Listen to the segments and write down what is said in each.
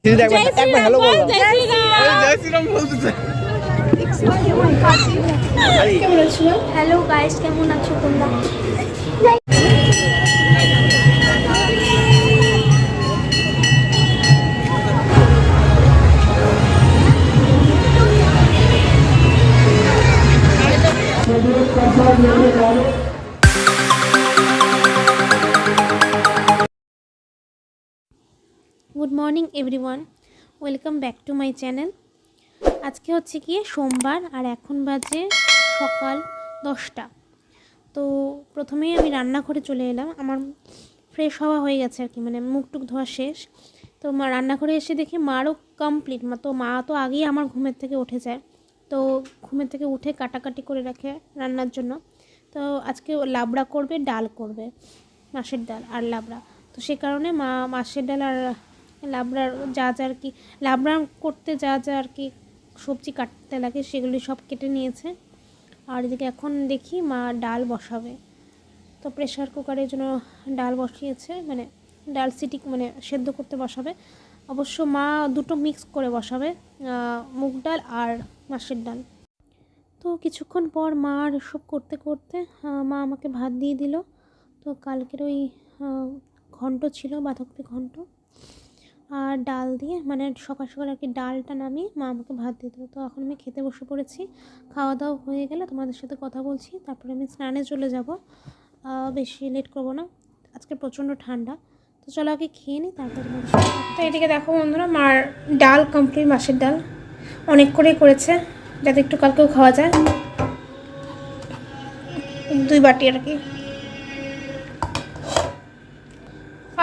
একবার হ্যালো বল। Hello guys, কেমন আছো তোমরা? Good morning everyone, welcome back to my channel. আজকে হচ্ছে কি সোমবার, আর এখন বাজে সকাল 10টা। তো প্রথমেই আমি রান্নাঘরে চলে এলাম। আমার ফ্রেশ হওয়া হয়ে গেছে আর কি, মানে মুখ টুক ধোয়া শেষ। তো মা রান্নাঘরে এসে দেখি মারও কমপ্লিট। মা তো আগেই আমার ঘুমের থেকে উঠে যায়, তো ঘুমের থেকে উঠে কাটাকাটি করে রাখে রান্নার জন্য। তো আজকে লাবড়া করবে, ডাল করবে, মাছের ডাল আর লাবড়া। তো সে কারণে মা মাছের ডাল আর লাবড়ার যা আর কি, লাবড়া করতে যা আর কি সবজি কাটতে লাগে সেগুলি সব কেটে নিয়েছে। আর এদিকে এখন দেখি মা ডাল বসাবে। তো প্রেশার কুকারের জন্য ডাল বসিয়েছে, মানে ডাল সিটি মানে সেদ্ধ করতে বসাবে। অবশ্য মা দুটো মিক্স করে বসাবে, মুগ ডাল আর মাছের ডাল। তো কিছুক্ষণ পর মা আর এসব করতে করতে মা আমাকে ভাত দিয়ে দিল। তো কালকের ওই ঘন্ট ছিল, বাঁধাকপি ঘন্ট আর ডাল দিয়ে, মানে সকাল সকাল আর কি ডালটা নামিয়ে মা আমাকে ভাত দিয়ে দিল। তো এখন আমি খেতে বসে পড়েছি। খাওয়া দাওয়া হয়ে গেলে তোমাদের সাথে কথা বলছি, তারপরে আমি স্নানে চলে যাব। বেশি লেট করব না, আজকে প্রচণ্ড ঠান্ডা। তো চলো আগে খেয়ে নিই, তারপরে তোমাদের সাথে। তো এদিকে দেখো বন্ধুরা, মার ডাল কমপ্লিট, মাছের ডাল অনেক করেই করেছে, যাতে একটু কালকেও খাওয়া যায়। 2 বাটি আর কি।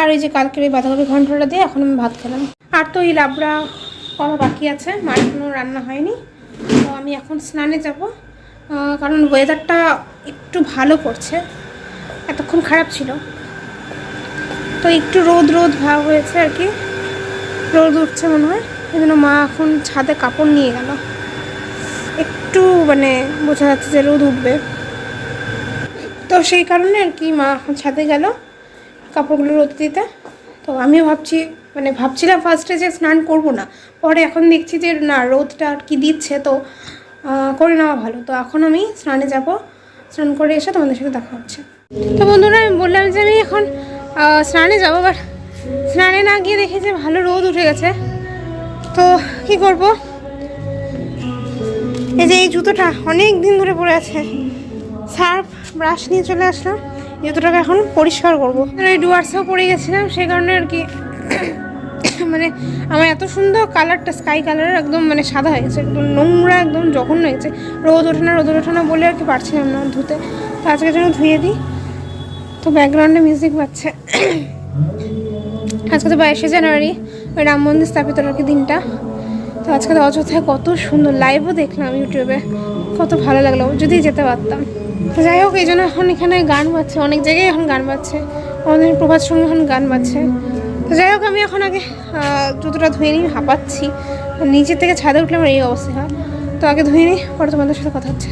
আর ওই যে কালকের ওই বাঁধাকপি ঘন্টটা দিয়ে এখন আমি ভাত খেলাম। আর তো এই লাবড়া করা বাকি আছে, মার কোনো রান্না হয়নি। তো আমি এখন স্নানে যাব, কারণ ওয়েদারটা একটু ভালো করছে, এতক্ষণ খারাপ ছিল। তো একটু রোদ ভাব হয়েছে আর কি, রোদ উঠছে মনে হয়। এই জন্য মা এখন ছাদে কাপড় নিয়ে গেল, একটু মানে বোঝা যাচ্ছে যে রোদ উঠবে। তো সেই কারণে আর কি মা এখন ছাদে গেল কাপড়গুলো রোদ দিতে। তো আমিও ভাবছিলাম ফার্স্টে যে স্নান করব না, পরে এখন দেখছি যে না, রোদটা আর কি দিচ্ছে, তো করে নেওয়া ভালো। তো এখন আমি স্নানে যাব, স্নান করে এসে তোমাদের সাথে দেখা হচ্ছে। তো বন্ধুরা, আমি বললাম যে আমি এখন স্নানে যাবো, বাট স্নানে না গিয়ে দেখি যে ভালো রোদ উঠে গেছে। তো কি করব, এই যে এই জুতোটা অনেক দিন ধরে পড়ে আছে, সার্ফ ব্রাশ নিয়ে চলে আসলাম, জুতোটাকে এখন পরিষ্কার করবো। এই ডুয়ার্সেও পড়ে গেছিলাম, সেই কারণে আর কি মানে আমার এত সুন্দর কালারটা স্কাই কালারের, একদম মানে সাদা হয়ে গেছে, একদম নোংরা, একদম জঘন্য হয়ে গেছে। রোদ ওঠে না বলে আর কি পারছিলাম না ধুতে। তো আজকের জন্য ধুয়ে দিই। তো ব্যাকগ্রাউন্ডে মিউজিক বাজছে। আজকে তো 22শে জানুয়ারি, ওই রাম মন্দির স্থাপিত আর কি দিনটা। তো আজকে তো অযোধ্যায় কত সুন্দর, লাইভও দেখলাম ইউটিউবে, কত ভালো লাগলো, যদি যেতে পারতাম। তো যাই হোক, এই জন্য এখন এখানে গান বাজছে, অনেক জায়গায় এখন গান বাজছে, আমাদের প্রভাত সঙ্গে এখন গান বাজছে। তো যাই হোক, আমি এখন আগে জুতোটা ধুয়ে নিই, হাঁপাচ্ছি, নিচের থেকে ছাদে উঠলে আমার এই অবস্থা হয়। তো আগে ধুয়ে নিই, পরে তোমাদের সাথে কথা হচ্ছে।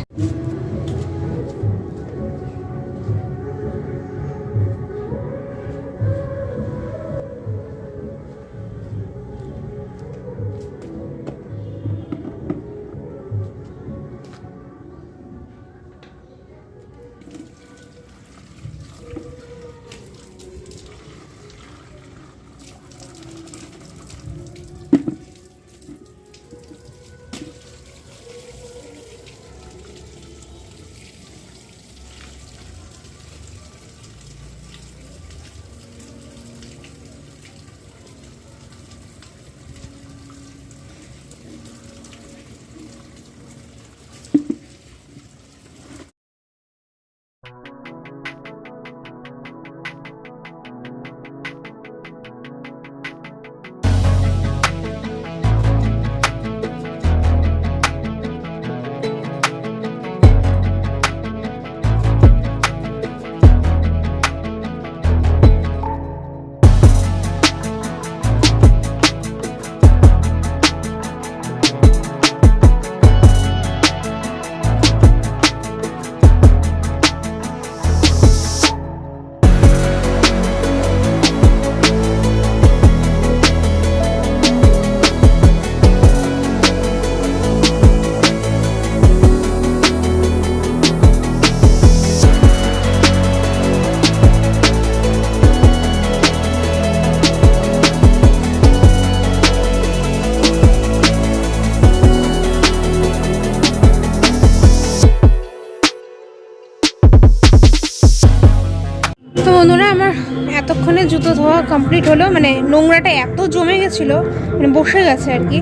কমপ্লিট হলো, মানে নোংরাটা এত জমে গেছিলো, মানে বসে গেছে আর কি,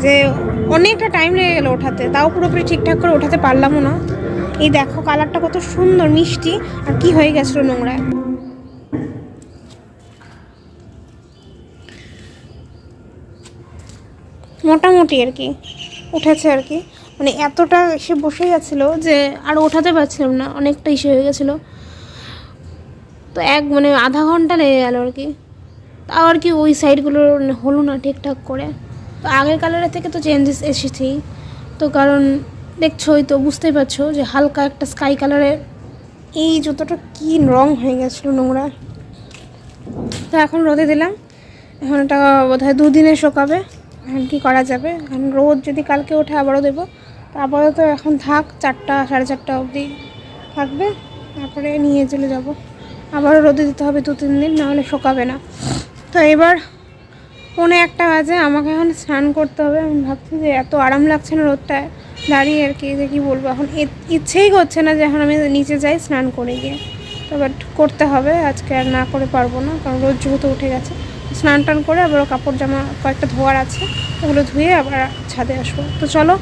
যে অনেকটা টাইম লেগে গেলো ওঠাতে, তাও পুরোপুরি ঠিকঠাক করে ওঠাতে পারলামও না। এই দেখো কালারটা কত সুন্দর মিষ্টি, আর কি হয়ে গেছিলো নোংরায়। মোটামুটি আর কি উঠেছে আর কি, মানে এতটা এসে বসে গেছিলো যে আর ওঠাতে পারছিলাম না, অনেকটা ইসে হয়ে গেছিলো। তো মানে আধা ঘন্টা লেগে গেল আর কি, তাও আর কি ওই সাইডগুলো হলো না ঠিকঠাক করে। তো আগের কালারের থেকে তো চেঞ্জেস এসেছেই, তো কারণ দেখছোই তো, বুঝতেই পারছো যে হালকা একটা স্কাই কালারের এই জুতোটা কী রং হয়ে গেছিলো নোংরা। তো এখন রোদে দিলাম, এখন এটা বোধহয় 2 দিনে শুকাবে। এখন কী করা যাবে, এখন রোদ যদি কালকে ওঠে আবারও দেবো, তো আপাতত এখন থাক, 4টা 4:30 অবধি থাকবে, তারপরে নিয়ে চলে যাবো। আবারও রোদে দিতে হবে 2-3 দিন, নাহলে শুকাবে না। তো এবার 1:45 বাজে, আমাকে এখন স্নান করতে হবে। আমি ভাবছি যে এত আরাম লাগছে না রোদটায় দাঁড়িয়ে আর কি, যে কী বলবো, এখন ইচ্ছেই করছে না যে এখন আমি নিচে যাই স্নান করে গিয়ে। তো বাট করতে হবে, আজকে আর না করে পারবো না, কারণ রোদ যেহেতু উঠে গেছে। স্নান টান করে আবারও কাপড় জামা কয়েকটা ধোয়ার আছে, ওগুলো ধুয়ে আবার ছাদে আসবো। তো চলো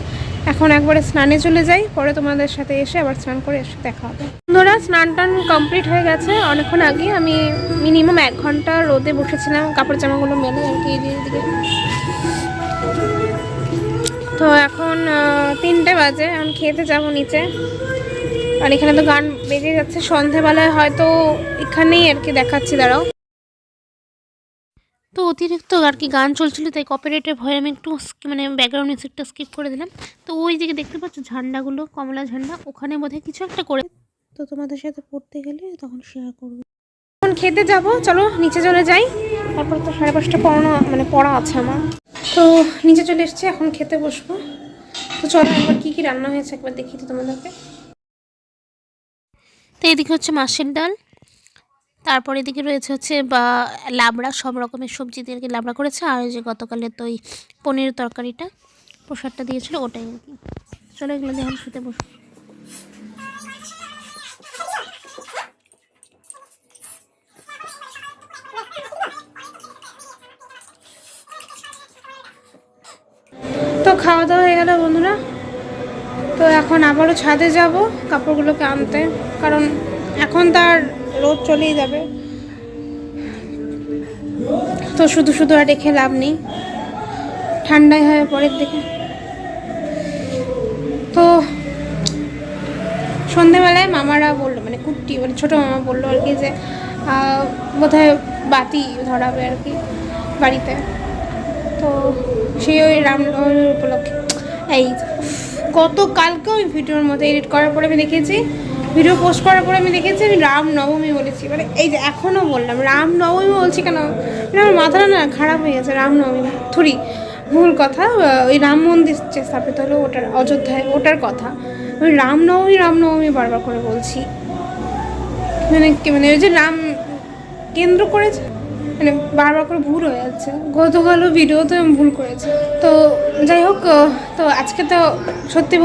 এখন একবারে স্নানে চলে যাই, পরে তোমাদের সাথে এসে আবার স্নান করে এসে দেখা হবে। বন্ধুরা স্নান টান কমপ্লিট হয়ে গেছে অনেকক্ষণ আগে, আমি মিনিমাম 1 ঘন্টা রোদে বসেছিলাম কাপড় জামাগুলো মেলে আর কি এদিকে। তো এখন 3টে বাজে, এখন খেতে যাবো নিচে। আর এখানে তো গান বেজে যাচ্ছে, সন্ধেবেলায় হয়তো এখানেই আর কি দেখাচ্ছি, দাঁড়াও। তো অতিরিক্ত আর কি গান চলছিল, তাই কপিরাইটের ভয়ে আমি একটু মানে ব্যাকগ্রাউন্ড মিউজিকটা স্কিপ করে দিলাম। তো ওই দিকে দেখতে পাচ্ছ ঝান্ডাগুলো, কমলা ঝান্ডা, ওখানে বোধহয় কিছু একটা করে, তো তোমাদের সাথে পড়তে গেলে তখন শেয়ার করবো। এখন খেতে যাব, চলো নিচে চলে যাই, তারপর তো 5:30 পড়া আছে আমার। তো নিচে চলে এসেছি, এখন খেতে বসবো। তো চলো একবার কী কী রান্না হয়েছে একবার দেখি তো তোমাদেরকে। তো এদিকে হচ্ছে মাছের ডাল, তারপর এদিকে রয়েছে হচ্ছে বা লাবড়া, সব রকমের সবজি দিয়ে আর কি লাবড়া করেছে, আর যে গতকালের তো ওই পনিরের তরকারিটা প্রসাদটা দিয়েছিল ওটাই আর কি। চলো এগুলো দিয়ে এখন খেতে বসবো। তো খাওয়া দাওয়া হয়ে গেল বন্ধুরা, তো এখন আবারও ছাদে যাব কাপড়গুলোকে আনতে, কারণ এখন তার রোদ চলেই যাবে, তো শুধু শুধু আর রেখে লাভ নেই, ঠান্ডাই হয় পরের দিকে। তো সন্ধেবেলায় মামারা বললো, মানে কুট্টি মানে ছোটো মামা বললো আর কি, যে বোধহয় বাতি ধরাবে আর কি বাড়িতে। তো সেই ওই রামনবমীর উপলক্ষে, এই গতকালকে ওই ভিডিওর মধ্যে এডিট করার পরে আমি দেখেছি, ভিডিও পোস্ট করার পরে আমি দেখেছি আমি রামনবমী বলেছি, মানে এই যে এখনও বললাম রামনবমী বলছি কেন, মানে আমার মাথাটা না খারাপ হয়ে গেছে। রামনবমী থুরি, ভুল কথা, ওই রাম মন্দির যে স্থাপিত হলো ওটার অযোধ্যায়, ওটার কথা আমি রামনবমী বারবার করে বলছি, মানে ওই যে রাম কেন্দ্র করেছে, মানে বারবার করে ভুল হয়ে যাচ্ছে। গতকালও ভিডিওতে আমি ভুল করেছি। তো যাই হোক, তো আজকে তো সত্যি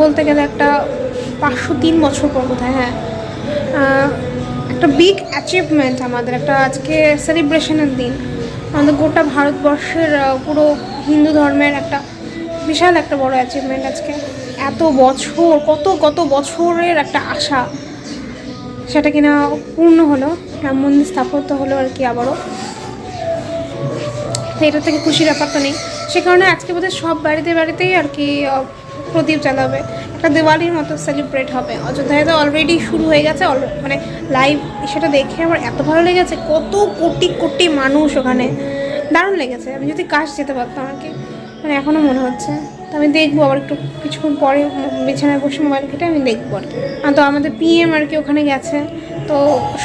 বলতে গেলে একটা 503 বছর পর বোধহয়, হ্যাঁ, একটা বিগ অ্যাচিভমেন্ট আমাদের, একটা আজকে সেলিব্রেশনের দিন আমাদের গোটা ভারতবর্ষের, পুরো হিন্দু ধর্মের একটা বিশাল একটা বড় অ্যাচিভমেন্ট আজকে। এত বছর, কত বছরের একটা আশা, সেটা কিনা পূর্ণ হলো, রাম মন্দির স্থাপত্য হলো আর কি আবারও। তো এটা থেকে খুশির ব্যাপার তো নেই, সে কারণে আজকে বোধহয় সব বাড়িতেই আর কি প্রদীপ জ্বালাবে, একটা দিওয়ালির মতো সেলিব্রেট হবে। অযোধ্যায় তো অলরেডি শুরু হয়ে গেছে, মানে লাইভ সেটা দেখে আমার এত ভালো লেগেছে, কত কোটি মানুষ ওখানে, দারুণ লেগেছে। আমি যদি কাশ যেতে পারতাম আর কি, মানে এখনও মনে হচ্ছে। তো আমি দেখবো আবার একটু কিছুক্ষণ পরে বিছানায় বসে মোবাইল ঘেটে আমি দেখবো আর কি। তো আমাদের পিএম আর কি ওখানে গেছে, তো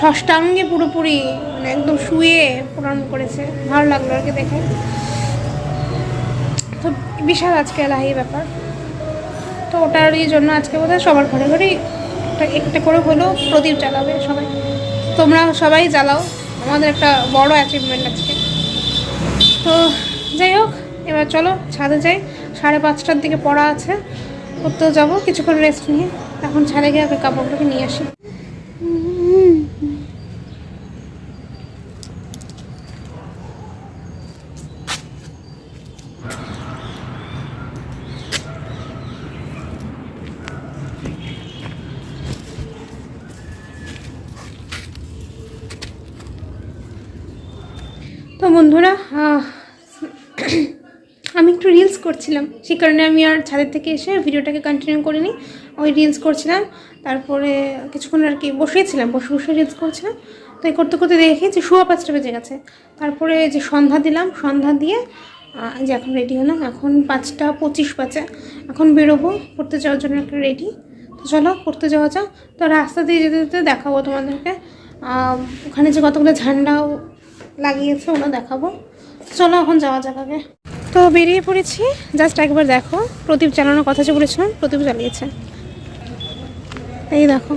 ষষ্ঠাঙ্গে পুরোপুরি মানে একদম শুয়ে প্রণাম করেছে, ভালো লাগলো আর কি দেখে। তো বিশাল আজকে এলাহি ব্যাপার। তো ওটারই জন্য আজকে বোধহয় সবার ঘরে ঘরেই একটা করে হলেও প্রদীপ জ্বালাবে সবাই। তোমরা সবাই জ্বালাও, আমাদের একটা বড় অ্যাচিভমেন্ট আজকে। তো যাই হোক, এবার চলো ছাদে যাই, 5:30টার দিকে পড়া আছে, করতেও যাবো, কিছুক্ষণ রেস্ট নিয়ে এখন ছাদে গিয়ে আগে কাপড়গুলোকে নিয়ে আসি। বন্ধুরা, আমি একটু রিলস করছিলাম, সেই কারণে আমি আর ছাদের থেকে এসে ভিডিওটাকে কন্টিনিউ করিনি। ওই রিলস করছিলাম, তারপরে কিছুক্ষণ আর কি বসেছিলাম, বসে বসে রিলস করছিলাম। তো এই করতে করতে দেখি যে 5:15 বেজে গেছে। তারপরে যে সন্ধ্যা দিলাম, সন্ধ্যা দিয়ে যে এখন রেডি হলাম, এখন 5:25 বাজে। এখন বেরোবো পড়তে যাওয়ার জন্য, একটা রেডি। তো চলো পড়তে যাওয়া যাক। তো রাস্তা দিয়ে যেতে যেতে দেখাবো তোমাদেরকে ওখানে যে কতগুলো ঝান্ডাও লাগিয়েছে, ওগুলো দেখাবো। চলো এখন যাওয়া যাক আগে। তো বেরিয়ে পড়েছি, জাস্ট একবার দেখো, প্রদীপ জ্বালানোর কথা যে বলেছিলাম, প্রদীপ জ্বালিয়েছে, এই দেখো।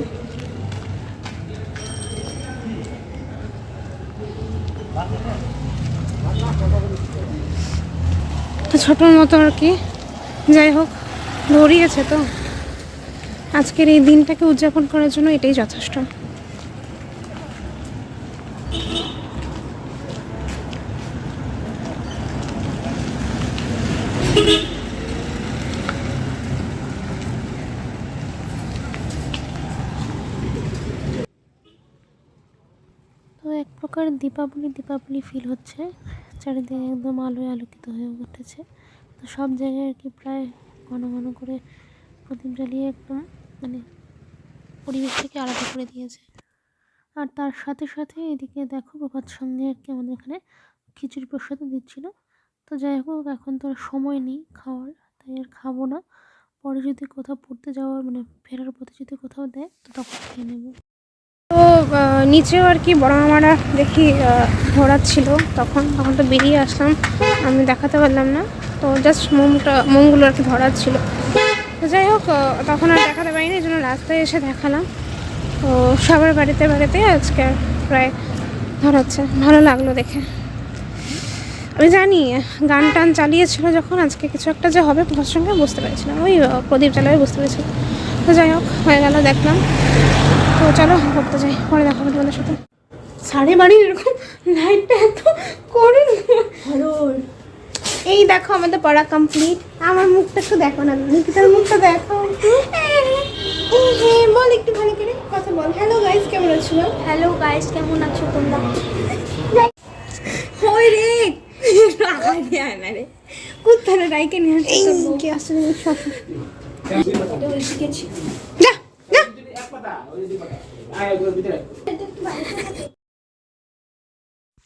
তো ছোটোর মতো আর কি, যাই হোক ধরিয়েছে। তো আজকের এই দিনটাকে উদযাপন করার জন্য এটাই যথেষ্ট। তো এক প্রকার দীপাবলি ফিল হচ্ছে, চারিদিকে একদম আলোয় আলোকিত হয়ে উঠেছে। তো সব জায়গায় আর কি প্রায় ঘন ঘন করে প্রদীপ জ্বালিয়ে একদম মানে পরিবেশটাকে আলাদা করে দিয়েছে। আর তার সাথে সাথে এদিকে দেখো প্রভাত সঙ্গে আর কি আমাদের এখানে খিচুড়ি প্রসাদও দিচ্ছিল। তো যাই হোক, এখন তো আর সময় নেই খাওয়ার, তাই আর খাবো না। পরে যদি কোথাও পড়তে যাওয়ার মানে ফেরার পথে যদি কোথাও দেয় তো তখন খেয়ে নেব। তো নিচেও আর কি বড় মামারা দেখি ধরাচ্ছিল, তখন তো বেরিয়ে আসলাম, আমি দেখাতে পারলাম না। তো জাস্ট মোমগুলো আর কি ধরাচ্ছিল। তো যাই হোক, তখন আর দেখাতে পারিনি, এই জন্য রাস্তায় এসে দেখালাম। তো সবার বাড়িতে আজকে প্রায় ধরাচ্ছে, ভালো লাগলো দেখে। আমি জানি গান টান চালিয়েছিল যখন, আজকে কিছু একটা যে হবে প্রভার সঙ্গে বুঝতে পেরেছিলাম, ওই প্রদীপ জ্বালাবে বুঝতে পেরেছিলাম। তো যাই হোক, হয়ে গেল, দেখলাম। তো চলো ঘুরতে যাই, পরে দেখাবো তোমাদের সাথে। সাড়ে বাড়ির এরকম লাইটটা এত করুন। এই দেখো আমাদের পড়া কমপ্লিট। আমার মুখটা একটু দেখো না, নিকিতার মুখটা দেখো। হ্যাঁ বল একটু ভালো করে কথা বল। হ্যালো গাইস, কেমন আছো? হ্যালো গাইস, কেমন আছো তোমরা? ওই রে না রে, কোথায় রাইকে নিয়ে আসছে কি আসলে সব শিখেছি। যা যা।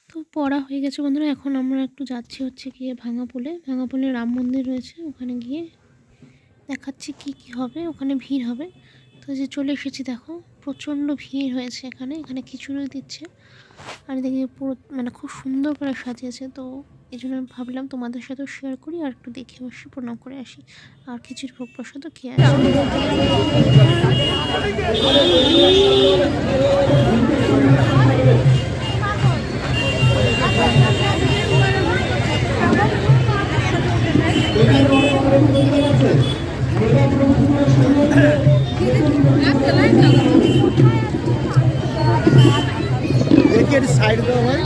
তো পড়া হয়ে গেছে বন্ধুরা, এখন আমরা একটু যাচ্ছি হচ্ছে গিয়ে ভাঙাপোলে রাম মন্দির রয়েছে, ওখানে গিয়ে দেখাচ্ছি কি কি হবে, ওখানে ভিড় হবে। তো যে চলে এসেছি, দেখো প্রচণ্ড ভিড় হয়েছে এখানে খিচুড়ি দিচ্ছে। আর দেখি পুরো মানে খুব সুন্দর করে সাজিয়েছে। তো এই জন্য ভাবলাম তোমাদের সাথেও শেয়ার করি, আর একটু দেখে আসি, প্রণাম করে আসি, আর খিচুড়ি ভোগ প্রসাদও খেয়ে আসি। देखिए साइड दो भाई।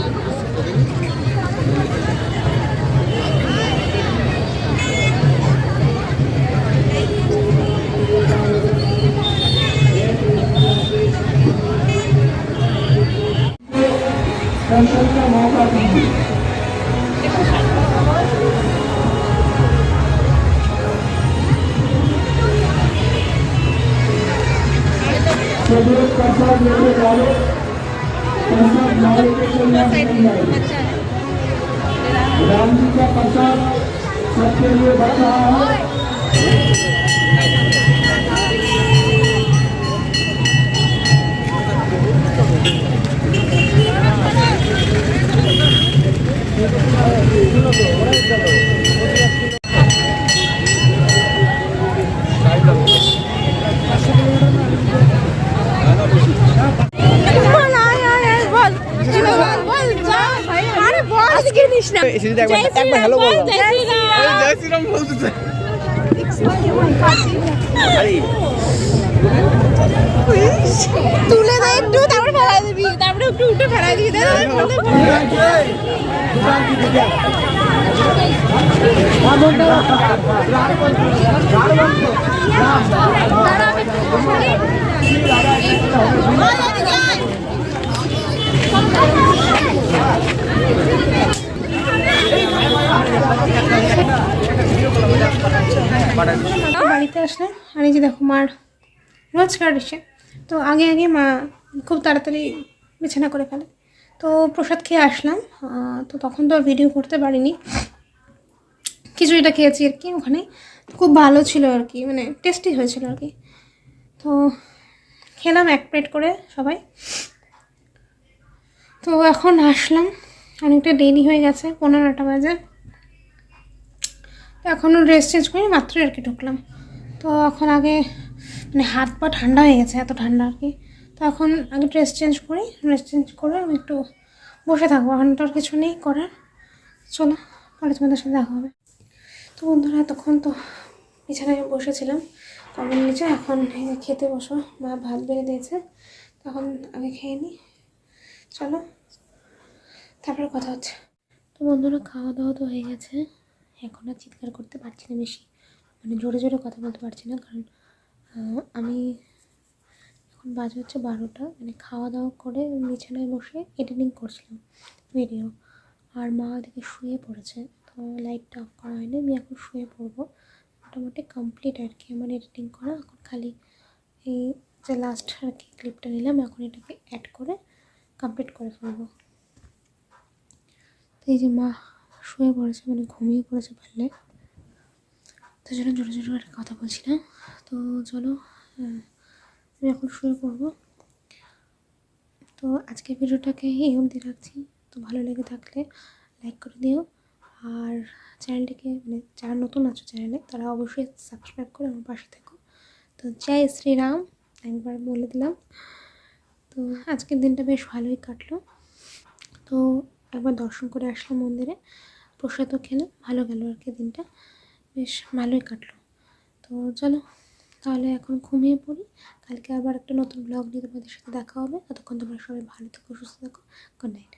का मौका दीजिए। प्रसाद लेके जाओ, प्रसाद मारे के राम जी का प्रसाद सबके लिए बन रहा है। हेलो बोलो, जय श्री राम बोलते थे। তুলে দে একটু, তারপরে ফেলাই দিবি, তারপরে একটু উঠে ফেলাই দিবি। বাড়িতে আসলাম আর এই যে দেখো মার রোজকার এসে তো আগে আগে মা খুব তাড়াতাড়ি বিছানা করে ফেলে। তো প্রসাদ খেয়ে আসলাম, তো তখন তো আর ভিডিও করতে পারিনি। খিচুড়িটা খেয়েছি আর কি ওখানে, খুব ভালো ছিল আর কি, মানে টেস্টি হয়েছিল আর কি। তো খেলাম 1 প্লেট করে সবাই। তো এখন আসলাম, অনেকটা দেরি হয়ে গেছে, 15টা বাজে। এখনও ড্রেস চেঞ্জ করি মাত্রই আর কি ঢুকলাম। তো এখন আগে মানে হাত পা ঠান্ডা হয়ে গেছে, এত ঠান্ডা আর কি। তো এখন আগে ড্রেস চেঞ্জ করি, ড্রেস চেঞ্জ করে আমি একটু বসে থাকবো, এখন তো আর কিছু নেই করার। চলো পরে তোমাদের সাথে দেখা হবে। তো বন্ধুরা তখন তো বিছানায় বসেছিলাম কমের নিচে, এখন খেতে বসো, মা ভাত বেড়ে দিয়েছে, তখন আগে খেয়ে নিই। চলো তারপরে কথা হচ্ছে। তো বন্ধুরা খাওয়া দাওয়া তো হয়ে গেছে, এখন আর চিৎকার করতে পারছি না বেশি, মানে জোরে জোরে কথা বলতে পারছি না, কারণ আমি এখন বাজে হচ্ছে 12টা, মানে খাওয়া দাওয়া করে বিছানায় বসে এডিটিং করছিলাম ভিডিও, আর মা ওদিকে শুয়ে পড়েছে। তো লাইটটা অফ করা হয়নি, আমি এখন শুয়ে পড়বো। মোটামুটি কমপ্লিট আর কি আমার এডিটিং করা, এখন খালি এই যে লাস্ট আর কি ক্লিপটা নিলাম, এখন এটাকে অ্যাড করে কমপ্লিট করে ফেলবো। তো এই যে মা শুয়ে পড়েছে, মানে ঘুমিয়ে পড়েছে পারলে, তো জন্য জোরে জোরে একটা কথা বলছি না। তো চলো আমি এখন শুয়ে পড়বো। তো আজকের ভিডিওটাকে এই অবধি রাখছি। তো ভালো লেগে থাকলে লাইক করে দিও, আর চ্যানেলটিকে মানে যারা নতুন আছো চ্যানেলে তারা অবশ্যই সাবস্ক্রাইব করে আমার পাশে থেকো। তো জয় শ্রীরাম একবার বলে দিলাম। তো আজকের দিনটা বেশ ভালোই কাটলো, তো একবার দর্শন করে আসলাম মন্দিরে, প্রসাদও খেলাম, ভালো গেল আর কি, দিনটা বেশ ভালোই কাটলো। তো চলো তাহলে এখন ঘুমিয়ে পড়ি, কালকে আবার একটা নতুন ব্লগ নিয়ে তোমাদের সাথে দেখা হবে। ততক্ষণ তোমরা সবাই ভালো থেকো, সুস্থ থাকো। Good night.